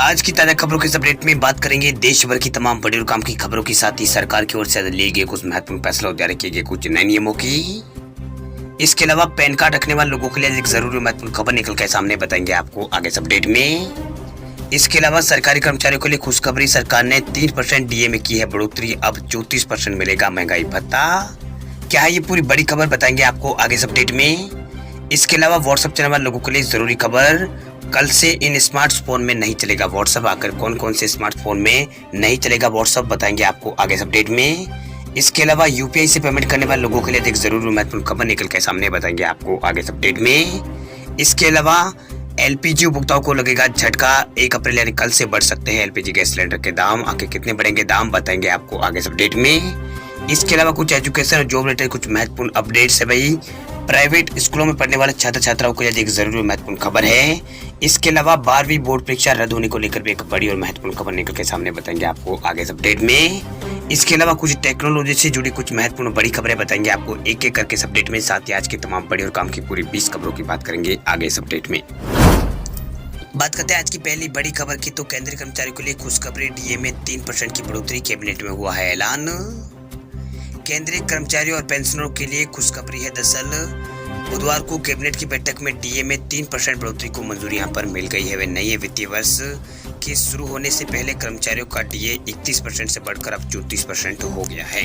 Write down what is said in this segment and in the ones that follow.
आज की ताजा खबरों के इस अपडेट में बात करेंगे देश भर की तमाम बड़ी और काम की खबरों के साथ ही सरकार की ओर से लिए गए कुछ महत्वपूर्ण फैसलों और जारी किए गए कुछ नए नियमों की। इसके अलावा पैन कार्ड रखने वाले लोगों के लिए एक जरूरी महत्वपूर्ण खबर निकल कर सामने बताएंगे आपको आगे इस अपडेट में। इसके अलावा सरकारी कर्मचारियों के लिए खुशखबरी, सरकार ने 3% डीए में की है बढ़ोतरी, अब 34% मिलेगा महंगाई भत्ता। क्या है ये पूरी बड़ी खबर बताएंगे आपको आगे इस अपडेट में। इसके अलावा व्हाट्सएप चैनल वाले लोगों के लिए जरूरी खबर, कल से इन स्मार्टफोन में नहीं चलेगा व्हाट्सएप। आकर कौन कौन से स्मार्टफोन में नहीं चलेगा व्हाट्सएप बताएंगे आपको आगे इस अपडेट में। इसके अलावा यूपीआई से पेमेंट करने वाले लोगों के लिए एक जरूरी महत्वपूर्ण खबर निकल के सामने बताएंगे आपको आगे इस अपडेट में। इसके अलावा एलपीजी उपभोक्ताओं को लगेगा झटका, 1 अप्रैल यानी कल से बढ़ सकते हैं एलपीजी गैस सिलेंडर के दाम। आगे कितने बढ़ेंगे दाम बताएंगे आपको आगे इस अपडेट में। इसके अलावा कुछ एजुकेशन और जॉब रिलेटेड कुछ महत्वपूर्ण अपडेट्स है भाई। प्राइवेट स्कूलों में पढ़ने वाले छात्र छात्राओं के लिए एक जरूरी महत्वपूर्ण खबर है। इसके अलावा 12वीं बोर्ड परीक्षा रद्द होने को लेकर भी एक बड़ी और महत्वपूर्ण खबर निकल के सामने बताएंगे आपको आगे इस अपडेट में। इसके अलावा कुछ टेक्नोलॉजी से जुड़ी कुछ महत्वपूर्ण बड़ी खबरें बताएंगे आपको एक एक करके इस अपडेट में। साथ ही आज की तमाम बड़ी और काम की पूरी 20 खबरों की बात करेंगे आगे इस अपडेट में। बात करते हैं आज की पहली बड़ी खबर की, तो केंद्रीय कर्मचारियों के लिए खुशखबरी, डीए में 3% की बढ़ोतरी, कैबिनेट में हुआ है ऐलान। केंद्रीय कर्मचारियों और पेंशनरों के लिए खुशखबरी है। दरअसल बुधवार को कैबिनेट की बैठक में डीए में 3% बढ़ोतरी को मंजूरी यहाँ पर मिल गई है। वे नए वित्तीय वर्ष के शुरू होने से पहले कर्मचारियों का डीए 31% से बढ़कर अब 34% हो गया है।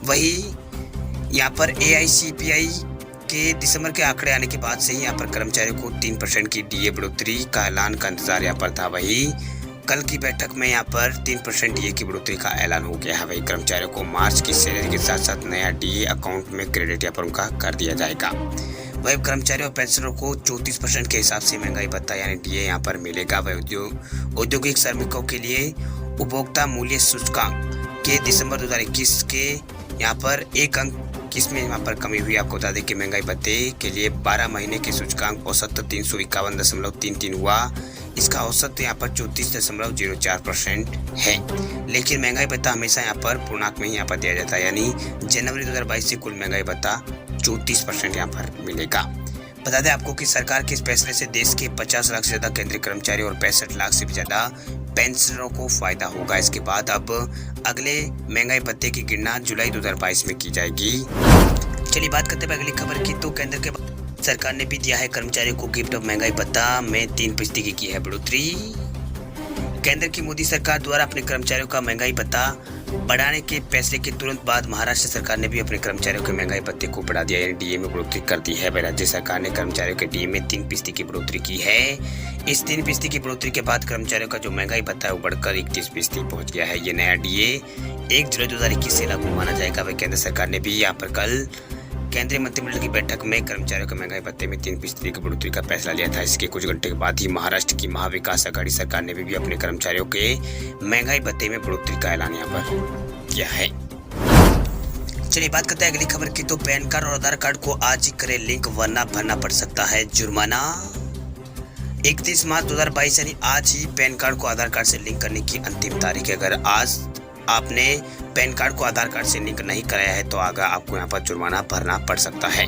वही यहाँ पर एआईसीपीआई के दिसंबर के आंकड़े आने के बाद से ही यहाँ पर कर्मचारियों को 3% की डीए बढ़ोतरी का ऐलान का इंतजार यहाँ पर था। वही कल की बैठक में यहाँ पर 3% डीए की बढ़ोतरी का ऐलान हो गया है। वही कर्मचारियों को मार्च की सैलरी के साथ साथ नया डीए अकाउंट में क्रेडिट यहाँ पर उनका कर दिया जाएगा। वही कर्मचारियों और पेंशनरों को 34% के हिसाब से महंगाई भत्ता यानी डीए यहाँ पर मिलेगा। वही औद्योगिक श्रमिकों के लिए उपभोक्ता मूल्य सूचकांक के दिसंबर 2021 के यहाँ पर 1 अंक किसमें यहाँ पर कमी हुई। आपको बता दें कि महंगाई भत्ते के लिए 12 महीने के सूचकांक औसत 351.33 हुआ। इसका औसत यहाँ पर 34.04% है। लेकिन महंगाई भत्ता हमेशा यहाँ पर पूर्णांक में ही यहाँ पर दिया जाता है, यानी जनवरी 2022 से कुल महंगाई भत्ता 34% यहाँ पर मिलेगा। बता दें आपको कि सरकार के इस फैसले से देश के 50 लाख से ज्यादा केंद्रीय कर्मचारी और 65 लाख से भी ज्यादा पेंशनरों को फायदा होगा। इसके बाद अब अगले महंगाई भत्ते की गणना जुलाई 2022 में की जाएगी। चलिए बात करते हैं अगली खबर की, तो केंद्र के सरकार ने भी दिया है कर्मचारियों को गिफ्ट ऑफ महंगाई भत्ता में 3% की है बढ़ोतरी। केंद्र की मोदी सरकार द्वारा अपने कर्मचारियों का महंगाई भत्ता बढ़ाने के फैसले के तुरंत बाद महाराष्ट्र सरकार ने भी अपने कर्मचारियों के महंगाई भत्ते को बढ़ा दिया, यानी डीए में बढ़ोतरी कर दी है। राज्य सरकार ने कर्मचारियों के डीए में 3% की बढ़ोतरी की है। इस 3% की बढ़ोतरी के बाद कर्मचारियों का जो महंगाई भत्ता है वो बढ़कर 31% पहुंच गया है। ये नया डीए 1 जुलाई 2021 से लागू माना जाएगा। वही केंद्र सरकार ने भी यहाँ पर कल केंद्रीय मंत्रिमंडल की बैठक में कर्मचारियों के महंगाई भत्ते में 3% की बढ़ोतरी का फैसला लिया था। इसके कुछ घंटे के बाद ही महाराष्ट्र की महाविकास आघाड़ी सरकार ने भी अपने कर्मचारियों के महंगाई भत्ते में बढ़ोतरी का ऐलान यहाँ पर किया है। चलिए बात करते हैं अगली खबर की, तो पैन कार्ड और आधार कार्ड को आज ही करें लिंक वरना भरना पड़ सकता है जुर्माना। 31 मार्च 2022 यानी आज ही पैन कार्ड को आधार कार्ड से लिंक करने की अंतिम तारीख है। अगर आज आपने पैन कार्ड को आधार कार्ड से लिंक नहीं कराया है तो आगे आपको यहाँ पर जुर्माना भरना पड़ सकता है।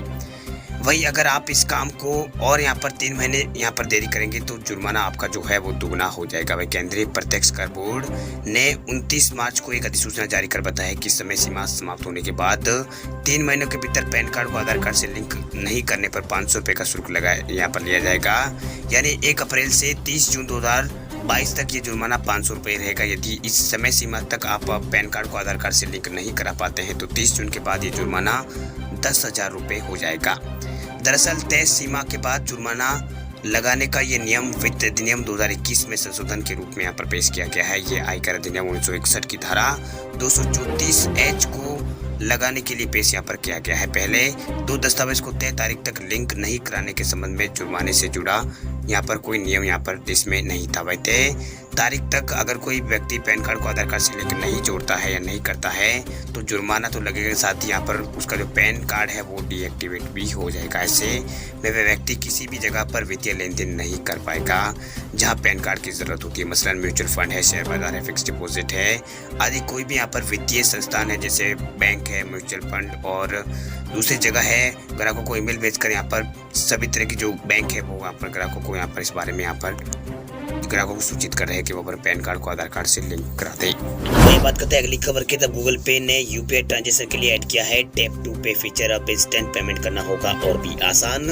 वही अगर आप इस काम को और यहाँ पर 3 महीने यहाँ पर देरी करेंगे तो जुर्माना आपका जो है वो दुगना हो जाएगा। वही केंद्रीय प्रत्यक्ष कर बोर्ड ने 29 मार्च को एक अधिसूचना जारी कर बताया कि समय सीमा समाप्त होने के बाद 3 महीनों के भीतर पैन कार्ड को आधार कार्ड से लिंक नहीं करने पर 500 रुपये का शुल्क यहाँ पर लिया जाएगा। यानी 1 अप्रैल से 30 जून 2022 तक ये जुर्माना 500 रुपये रहेगा। यदि इस समय सीमा तक आप पैन कार्ड को आधार कार्ड से लिंक नहीं करा पाते हैं तो 30 जून के बाद ये जुर्माना 10,000 रुपये हो जाएगा। दरअसल तय सीमा के बाद जुर्माना लगाने का ये नियम वित्त अधिनियम 2021 में संशोधन के रूप में यहाँ पर पेश किया गया है। ये आयकर अधिनियम 1961 की धारा 234H को लगाने के लिए पेश यहाँ पर किया गया है। पहले 2 दस्तावेज को तय तारीख तक लिंक नहीं कराने के संबंध में जुर्माने से जुड़ा यहाँ पर कोई नियम यहाँ पर देश में नहीं था। वह तय तारीख तक अगर कोई व्यक्ति पैन कार्ड को आधार कार्ड से लिंक नहीं जोड़ता है या नहीं करता है तो जुर्माना तो लगेगा, साथ ही यहाँ पर उसका जो पैन कार्ड है वो डीएक्टिवेट भी हो जाएगा। ऐसे में वह व्यक्ति किसी भी जगह पर वित्तीय लेन देन नहीं कर पाएगा जहाँ पैन कार्ड की जरूरत होती है। मसलन म्यूचुअल फंड है, शेयर बाजार है, फिक्स डिपॉजिट है आदि कोई भी यहाँ पर वित्तीय संस्थान है जैसे बैंक है, म्यूचुअल फंड और दूसरी जगह है। ग्राहकों को ईमेल भेजकर यहाँ पर सभी तरह की जो बैंक है वो यहाँ पर ग्राहकों को यहाँ पर इस बारे में यहाँ पर ग्राहकों को सूचित कर रहे हैं कि वो अपने पैन कार्ड को आधार कार्ड से लिंक करा दें। वही बात करते हैं अगली खबर की, तब गूगल पे ने यूपीआई ट्रांजेक्शन के लिए ऐड किया है टैप टू पे फीचर। अब इंस्टेंट पेमेंट करना होगा और भी आसान।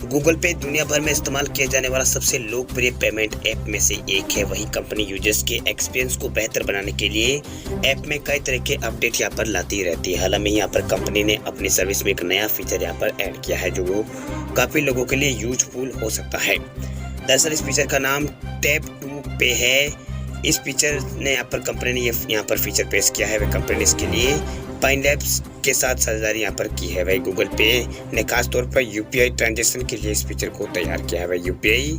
गूगल पे दुनिया भर में इस्तेमाल किया जाने वाला सबसे लोकप्रिय पेमेंट ऐप में से एक है। वही कंपनी यूजर्स के एक्सपीरियंस को बेहतर बनाने के लिए ऐप में कई तरह के अपडेट यहाँ पर लाती रहती है। हाल में यहाँ पर कंपनी ने अपनी सर्विस में एक नया फीचर यहाँ पर ऐड किया है जो काफी लोगों के लिए यूजफुल हो सकता है। दरअसल इस फीचर का नाम टैप टू पे है। इस फीचर ने यहाँ पर कंपनी ने यहाँ पर फीचर पेश किया है। वह कंपनी ने इसके लिए पाइन लैब्स के साथ साझेदारी यहाँ पर की है। वही गूगल पे ने खास तौर पर यूपीआई ट्रांजेक्शन के लिए इस फीचर को तैयार किया है। वही यूपीआई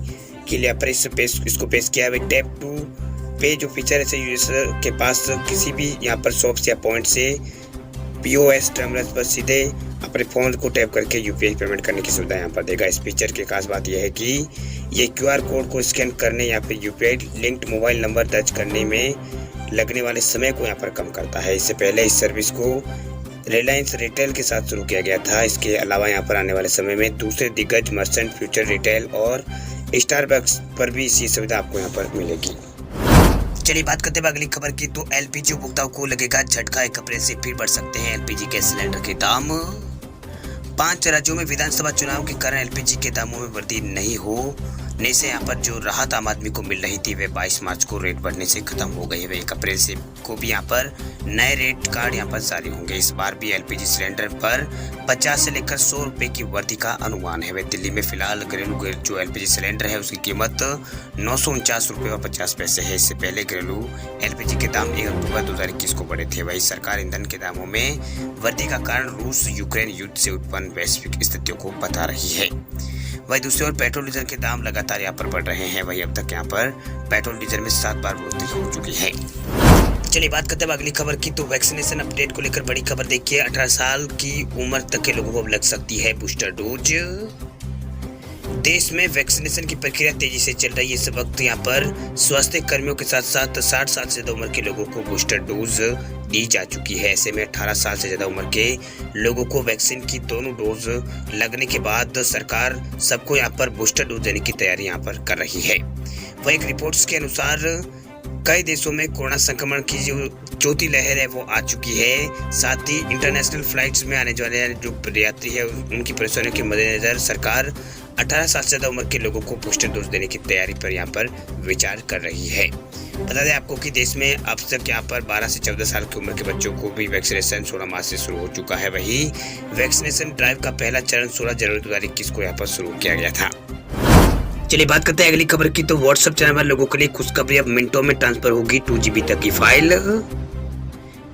के लिए यहाँ पर इसको पेश किया है। वही टैप टू पे जो फीचर है यूजर के पास किसी भी यहाँ पर शॉप्स या पॉइंट से पीओएस टर्मिनल पर सीधे अपने फोन को टैप करके यूपीआई पेमेंट करने की सुविधा यहाँ पर देगा। इस फीचर की खास बात यह है कि ये क्यूआर कोड को स्कैन करने या फिर यूपीआई लिंक्ड मोबाइल नंबर दर्ज करने में लगने वाले समय को यहाँ पर कम करता है। इससे पहले इस सर्विस को रिलायंस रिटेल के साथ शुरू किया गया था। इसके अलावा यहाँ पर आने वाले समय में दूसरे दिग्गज मर्चेंट, फ्यूचर रिटेल और स्टारबक्स पर भी इसी सुविधा आपको यहाँ पर मिलेगी। चलिए बात करते हैं अगली खबर की, तो एलपीजी उपभोक्ताओं को लगेगा झटका। 1 अप्रैल से फिर बढ़ सकते हैं एलपीजी गैस सिलेंडर के दाम। 5 राज्यों में विधानसभा चुनाव के कारण एलपीजी के दामों में वृद्धि नहीं होने से यहाँ पर जो राहत आम आदमी को मिल रही थी वह 22 मार्च को रेट बढ़ने से खत्म हो गई है। 1 अप्रैल से को भी यहाँ पर नए रेट कार्ड यहाँ पर जारी होंगे। इस बार भी एलपीजी सिलेंडर पर 50 से लेकर 100 रुपए की वृद्धि का अनुमान है। वह दिल्ली में फिलहाल घरेलू जो एलपीजी सिलेंडर है उसकी कीमत 949 रुपये और 50 पैसे है। इससे पहले घरेलू एलपीजी के दाम 1 अक्टूबर 2021 को बढ़े थे। वही सरकार ईंधन के दामों में वृद्धि का कारण रूस यूक्रेन युद्ध से उत्पन्न वैश्विक स्थितियों को बता रही है। वही दूसरी ओर पेट्रोल डीजल के दाम लगातार यहाँ पर बढ़ रहे हैं। वही अब तक यहाँ पर पेट्रोल डीजल में 7 बार वृद्धि हो चुकी है। चलिए बात करते हैं अगली खबर की, तो वैक्सीनेशन अपडेट को लेकर बड़ी खबर देखिए। 18 साल की उम्र तक के लोगों को लग सकती है बूस्टर डोज। देश में वैक्सीनेशन की प्रक्रिया तेजी से चल रही है। इस वक्त यहाँ पर स्वास्थ्य कर्मियों के साथ साथ 60 साल से ज्यादा उम्र के लोगों को बूस्टर डोज दी जा चुकी है। ऐसे में 18 साल से ज्यादा उम्र के लोगों को वैक्सीन की दोनों डोज लगने के बाद सरकार सबको यहाँ पर बूस्टर डोज देने की तैयारी यहाँ पर कर रही है। वही एक रिपोर्ट्स के अनुसार कई देशों में कोरोना संक्रमण की जो चौथी लहर है वो आ चुकी है। साथ ही इंटरनेशनल फ्लाइट्स में आने वाले जो यात्री है उनकी परेशानियों के मद्देनजर सरकार 18 साल से ज्यादा उम्र के लोगों को बूस्टर डोज देने की तैयारी पर यहाँ पर विचार कर रही है। बता दें आपको कि देश में अब तक यहाँ पर 12 से 14 साल की उम्र के बच्चों को भी वैक्सीनेशन 16 मार्च से शुरू हो चुका है। वही वैक्सीनेशन ड्राइव का पहला चरण 16 जनवरी 2021 को यहाँ पर शुरू किया गया था। चलिए बात करते हैं अगली खबर की, तो व्हाट्सएप चैनल वाले लोगों के लिए खुशखबरी, अब मिनटों में ट्रांसफर होगी 2 GB तक की file.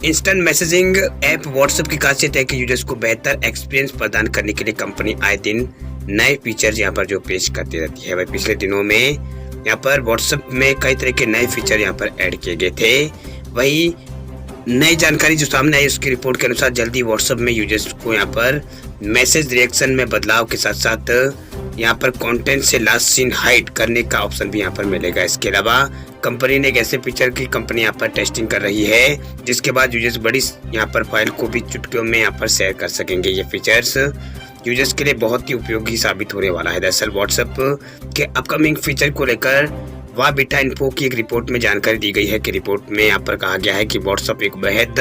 Instant messaging app WhatsApp की खासियत है कि यूजर्स को बेहतर एक्सपीरियंस प्रदान करने के लिए कंपनी आए दिन नए फीचर यहाँ पर जो पेश करती रहती है। वह पिछले दिनों में यहाँ पर व्हाट्सएप में कई तरह के नए फीचर यहाँ पर ऐड किए गए थे। वही नई जानकारी जो सामने आई उसकी रिपोर्ट के अनुसार जल्दी व्हाट्सएप में यूजर्स को यहाँ पर मैसेज रिएक्शन में बदलाव के साथ साथ यहाँ पर कंटेंट से लास्ट सीन हाइड करने का ऑप्शन भी यहाँ पर मिलेगा। इसके अलावा कंपनी ने एक ऐसे फीचर की कंपनी यहाँ पर टेस्टिंग कर रही है जिसके बाद यूजर्स बड़ी यहाँ पर फाइल को भी चुटकियों में यहाँ पर शेयर कर सकेंगे। ये फीचर्स यूजर्स के लिए बहुत ही उपयोगी साबित होने वाला है। दरअसल व्हाट्सएप के अपकमिंग फीचर को लेकर वाह बीटा इन्फो की एक रिपोर्ट में जानकारी दी गई है कि रिपोर्ट में यहाँ पर कहा गया है कि व्हाट्सएप एक बेहद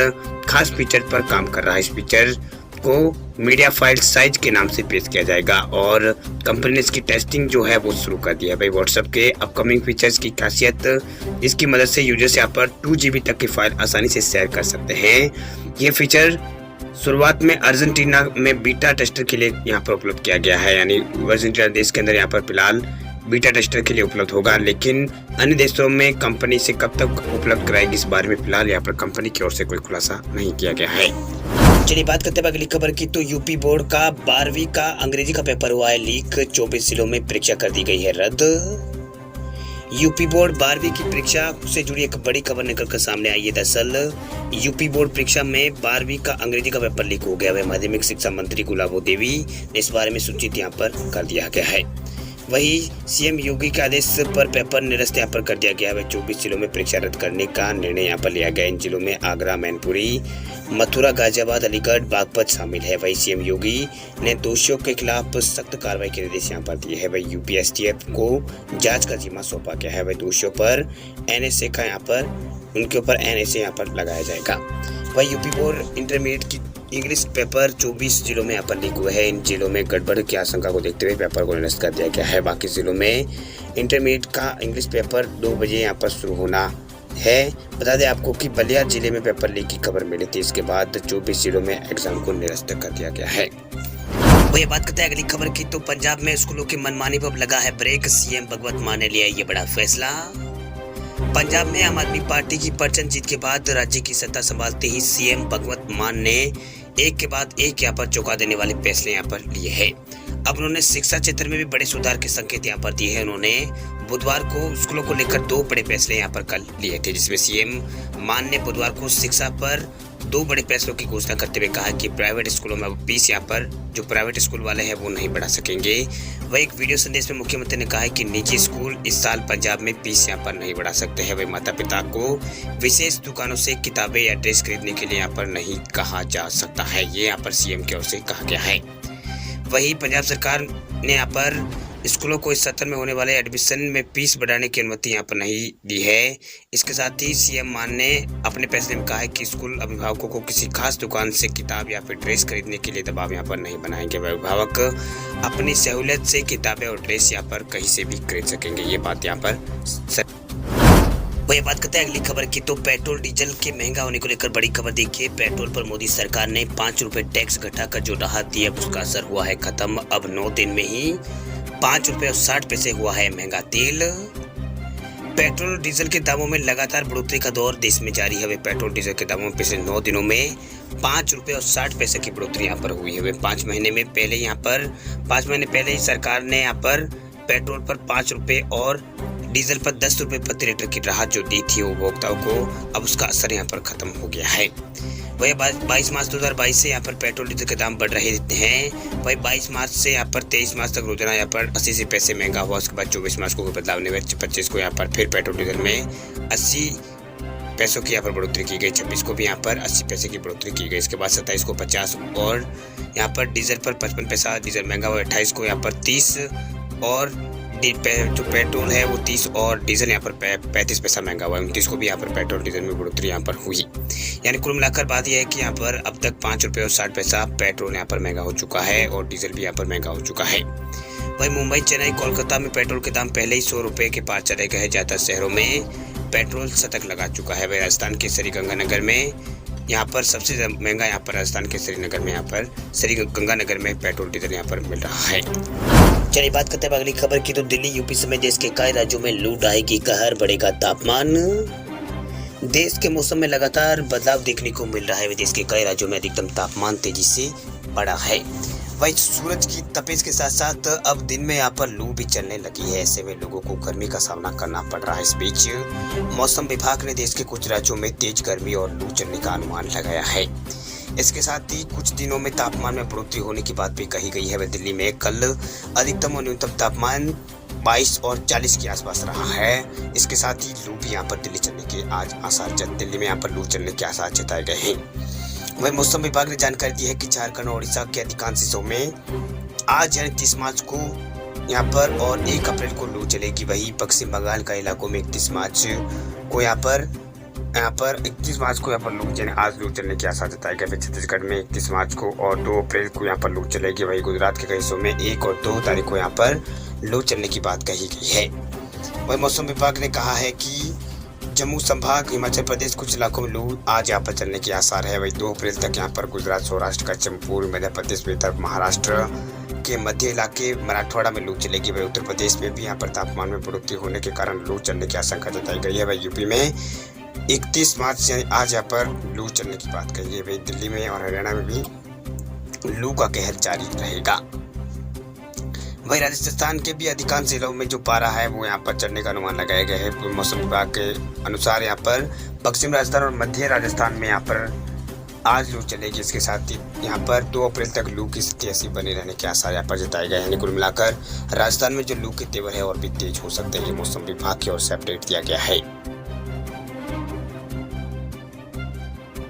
खास फीचर पर काम कर रहा है। इस फीचर को मीडिया फाइल साइज के नाम से पेश किया जाएगा और कंपनी ने इसकी टेस्टिंग जो है वो शुरू कर दी है। भाई व्हाट्सएप के अपकमिंग फीचर्स की खासियत इसकी मदद से यूजर्स यहाँ पर 2 GB तक की फाइल आसानी से शेयर कर सकते हैं। ये फीचर शुरुआत में अर्जेंटीना में बीटा टेस्टर के लिए यहाँ पर उपलब्ध किया गया है, यानी अर्जेंटीना देश के अंदर यहाँ पर फिलहाल बीटा टेस्टर के लिए उपलब्ध होगा, लेकिन अन्य देशों में कंपनी से कब तक उपलब्ध कराएगी इस बारे में फिलहाल यहाँ पर कंपनी की ओर से कोई खुलासा नहीं किया गया है। चलिए बात करते हैं अगली खबर की, तो यूपी बोर्ड का 12वीं का अंग्रेजी का पेपर हुआ है लीक। 24 जिलों में परीक्षा कर दी गई है रद्द। यूपी बोर्ड 12वीं की परीक्षा से जुड़ी एक बड़ी खबर निकलकर सामने आई है। दरअसल यूपी बोर्ड परीक्षा में 12वीं का अंग्रेजी का पेपर लीक हो गया है। माध्यमिक शिक्षा मंत्री गुलाबो देवी ने इस बारे में सूचित यहाँ पर कर दिया गया है। वही सीएम योगी के आदेश पर पेपर निरस्त यहाँ पर कर दिया गया है। 24 जिलों में परीक्षा रद्द करने का निर्णय यहाँ पर लिया गया। इन जिलों में आगरा, मैनपुरी, मथुरा, गाजियाबाद, अलीगढ़, बागपत शामिल है। वही सीएम योगी ने दोषियों के खिलाफ सख्त कार्रवाई के निर्देश यहाँ पर दिए हैं। वही यूपी एसटीएफ को जांच का जिम्मा सौंपा गया है। वही दोषियों पर एनएसए का यहाँ पर उनके ऊपर एनएसए यहाँ पर लगाया जाएगा। वही यूपी बोर्ड इंटरमीडिएट की इंग्लिश पेपर 24 जिलों में यहाँ पर लीक हुए हैं। इन जिलों में गड़बड़ की आशंका को देखते हुए पेपर को निरस्त कर दिया गया है। बाकी जिलों में इंटरमीडिएट का इंग्लिश पेपर 2 बजे यहाँ पर शुरू होना है। बता दें आपको कि बलिया जिले में पेपर लीक की खबर मिली थी। इसके बाद 24 जिलों में एग्जाम को निरस्त कर दिया गया है। वो ये बात करते हैं अगली खबर की, तो पंजाब में स्कूलों की मनमानी पर लगा है ब्रेक। सीएम भगवंत मान ने लिया ये बड़ा फैसला। पंजाब में आम आदमी पार्टी की प्रचंड जीत के बाद राज्य की सत्ता संभालते ही सीएम भगवंत मान ने एक के बाद एक यहाँ पर चौंका देने वाले फैसले यहाँ पर लिए हैं। अब उन्होंने शिक्षा क्षेत्र में भी बड़े सुधार के संकेत यहाँ पर दिए हैं। उन्होंने बुधवार को स्कूलों को लेकर 2 बड़े फैसले यहाँ पर कल लिए थे, जिसमें सीएम मान ने बुधवार को शिक्षा पर 2 बड़े फैसलों की घोषणा करते हुए कहा कि प्राइवेट स्कूलों में अब फीस यहाँ पर जो प्राइवेट स्कूल वाले हैं वो नहीं बढ़ा सकेंगे। वही एक वीडियो संदेश में मुख्यमंत्री ने कहा है कि निजी स्कूल इस साल पंजाब में फीस यहाँ पर नहीं बढ़ा सकते हैं। वही माता पिता को विशेष दुकानों से किताबें या ड्रेस खरीदने के लिए यहाँ पर नहीं कहा जा सकता है। ये यहाँ पर सीएम की ओर से कहा गया है। वही पंजाब सरकार ने यहाँ पर स्कूलों को इस सत्र में होने वाले एडमिशन में फीस बढ़ाने की अनुमति यहाँ पर नहीं दी है। इसके साथ ही सीएम मान ने अपने फैसले में कहा है कि स्कूल अभिभावकों को किसी खास दुकान से किताब या फिर ड्रेस खरीदने के लिए दबाव यहाँ पर नहीं बनाएंगे। अभिभावक अपनी सहूलियत से किताबें और ड्रेस यहाँ पर कहीं से भी खरीद सकेंगे। ये बात यहाँ पर वही बात करते हैं अगली खबर की, तो पेट्रोल डीजल के महंगा होने को लेकर बड़ी खबर देखिए। पेट्रोल पर मोदी सरकार ने 5 रुपए टैक्स घटाकर जो राहत दी है उसका असर हुआ है खत्म। अब 9 दिन में ही 5 रुपए और 60 पैसे हुआ है महंगा तेल। पेट्रोल डीजल के दामों में लगातार बढ़ोतरी का दौर देश में जारी है। वे पेट्रोल डीजल के दामों में पिछले 9 दिनों में 5 रुपए और 60 पैसे की बढ़ोतरी यहाँ पर हुई है। वे 5 महीने पहले ही सरकार ने यहाँ पर पेट्रोल पर 5 रुपए और डीजल पर 10 रुपए प्रति लीटर की राहत जो दी थी उपभोक्ताओं को, अब उसका असर यहाँ पर खत्म हो गया है। वही 22 मार्च 2022 से यहाँ पर पेट्रोल डीजल के दाम बढ़ रहे हैं। वही 22 मार्च से यहाँ पर 23 मार्च तक रोजाना यहाँ पर 80 से पैसे महंगा हुआ। उसके बाद 24 मार्च को बदलाव ने 25 को यहाँ पर फिर पेट्रोल डीजल में 80 पैसों की यहाँ पर बढ़ोतरी की गई। 26 को भी यहाँ पर 80 पैसे की बढ़ोतरी की गई। इसके बाद 27 को 50 और यहाँ पर डीजल पर 55 पैसा डीजल महंगा हुआ। 28 को यहाँ पर 30 और जो पेट्रोल है वो 30 और डीजल यहाँ पर 35 पैसा महंगा हुआ है। 29 को भी यहाँ पर पेट्रोल डीजल में बढ़ोतरी यहाँ पर हुई। यानी कुल मिलाकर बात यह है कि यहाँ पर अब तक 5 रुपए और 60 पैसा पेट्रोल यहाँ पर महंगा हो चुका है और डीजल भी यहाँ पर महंगा हो चुका है। वही मुंबई, चेन्नई, कोलकाता में पेट्रोल के दाम पहले ही 100 रुपए के पार चले गए। ज्यादातर शहरों में पेट्रोल शतक लगा चुका है। वही राजस्थान के श्रीगंगानगर में यहाँ पर सबसे महंगा यहाँ पर राजस्थान के श्रीगंगानगर में पेट्रोल डीजल यहाँ पर मिल रहा है। चलिए बात करते हैं अगली खबर की, तो दिल्ली, यूपी समेत देश के कई राज्यों में लू आएगी कहर, बढ़ेगा तापमान। देश के मौसम में लगातार बदलाव देखने को मिल रहा है। देश के कई राज्यों में अधिकतम तापमान तेजी से बढ़ा है। वही सूरज की तपिश के साथ साथ अब दिन में यहाँ पर लू भी चलने लगी है। ऐसे में लोगों को गर्मी का सामना करना पड़ रहा है। इस बीच मौसम विभाग ने देश के कुछ राज्यों में तेज गर्मी और लू चलने का अनुमान लगाया है। इसके साथ ही कुछ दिनों में तापमान में बढ़ोतरी होने की बात भी कही गई है। वह दिल्ली में कल अधिकतम और न्यूनतम तापमान 22 और 40 के आसपास रहा है। इसके साथ ही लू भी यहाँ पर दिल्ली में यहाँ पर लू चलने के आसार जताए गए हैं। वही मौसम विभाग ने जानकारी दी है कि झारखंड और उड़ीसा के अधिकांश हिस्सों में आज यानी 30 मार्च को यहाँ पर और 1 अप्रैल को लू चलेगी। वही पश्चिम बंगाल का इलाकों में 31 मार्च को यहाँ पर 31 मार्च को यहाँ पर लू आज लू चलने के आसार जताए गए। छत्तीसगढ़ में 31 मार्च को और 2 अप्रैल को यहाँ पर लू चलेगी। वही गुजरात के कई हिस्सों में 1 और 2 तारीख को यहाँ पर लू चलने की बात कही गई है। वही मौसम विभाग ने कहा है कि जम्मू संभाग, हिमाचल प्रदेश कुछ इलाकों में लू आज यहाँ पर चलने के आसार है। वही 2 अप्रैल तक यहाँ पर गुजरात, सौराष्ट्र, पश्चिम पूर्व मध्य प्रदेश, विदर्भ, महाराष्ट्र के मध्य इलाके, मराठवाड़ा में लू चलेगी। वही उत्तर प्रदेश में भी यहाँ पर तापमान में बढ़ोतरी होने के कारण लू चलने की आशंका जताई गई है। वही यूपी में 31 मार्च यानी आज यहाँ पर लू चलने की बात कही है। वही दिल्ली में और हरियाणा में भी लू का कहर जारी रहेगा। वही राजस्थान के भी अधिकांश जिलों में जो पारा है वो यहाँ पर चढ़ने का अनुमान लगाया गया है। मौसम विभाग के अनुसार यहाँ पर पश्चिम राजस्थान और मध्य राजस्थान में यहाँ पर आज लू चलेगी। इसके साथ ही यहाँ पर 2 अप्रैल तक लू की स्थिति ऐसी बने रहने के आसार यहाँ पर जताए गए हैं। कुल मिलाकर राजस्थान में जो लू के तेवर है और भी तेज हो सकते हैं, ये मौसम विभाग की ओर से अपडेट दिया गया है।